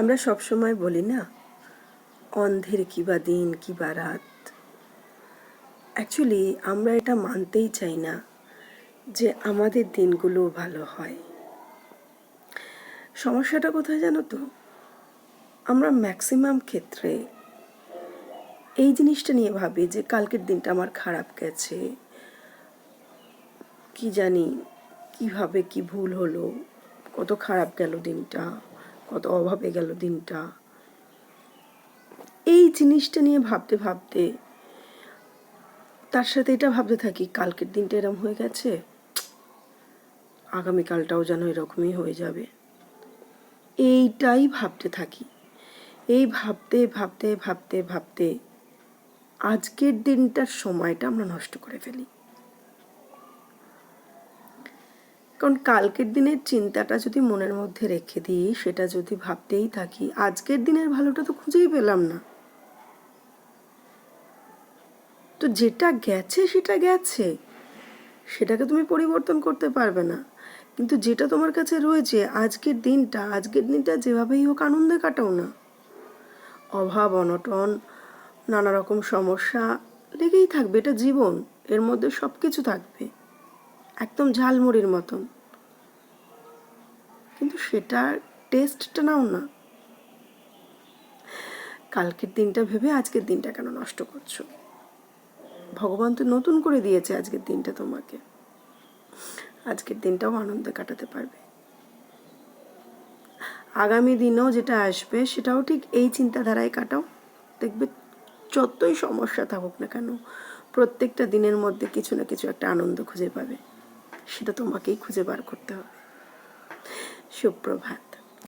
আমরা সবসময় বলি না, অন্ধের কি বা দিন কি বা রাত। অ্যাকচুয়ালি আমরা এটা মানতেই চাই না যে আমাদের দিনগুলো ভালো হয়। সমস্যাটা কোথায় জানো তো? আমরা ম্যাক্সিমাম ক্ষেত্রে এই জিনিসটা নিয়ে ভাবি যে কালকের দিনটা আমার খারাপ গেছে, কি জানি কিভাবে কি ভুল হলো, কত খারাপ গেল দিনটা, কত অভাবে গেল দিনটা। এই জিনিসটা নিয়ে ভাবতে ভাবতে তার সাথে এটা ভাবতে থাকি, কালকের দিনটা এরম হয়ে গেছে, আগামীকালটাও যেন এরকমই হয়ে যাবে। এইটাই ভাবতে থাকি। এই ভাবতে ভাবতে ভাবতে ভাবতে আজকের দিনটার সময়টা আমরা নষ্ট করে ফেলি। কারণ কালকের দিনের চিন্তাটা যদি মনের মধ্যে রেখে দিই, সেটা যদি ভাবতেই থাকি, আজকের দিনের ভালোটা তো খুঁজেই পেলাম না। তো যেটা গেছে সেটা গেছে, সেটাকে তুমি পরিবর্তন করতে পারবে না। কিন্তু যেটা তোমার কাছে রয়েছে, আজকের দিনটা যেভাবেই হোক আনন্দে কাটাও না। অভাব অনটন নানা রকম সমস্যা লেগেই থাকবে, এটা জীবন, এর মধ্যে সব কিছু থাকবে, একদম ঝালমুড়ির মতন। কিন্তু সেটার টেস্টটা নাও না। কালকের দিনটা ভেবে আজকের দিনটা কেন নষ্ট করছো? ভগবান তো নতুন করে দিয়েছে আজকের দিনটা তোমাকে, আজকের দিনটাও আনন্দে কাটাতে পারবে। আগামী দিনেও যেটা আসবে সেটাও ঠিক এই চিন্তাধারায় কাটাও, দেখবে যতই সমস্যা থাকুক না কেন, প্রত্যেকটা দিনের মধ্যে কিছু না কিছু একটা আনন্দ খুঁজে পাবে। সেটা তোমাকেই খুঁজে বার করতে হবে। সুপ্রভাত।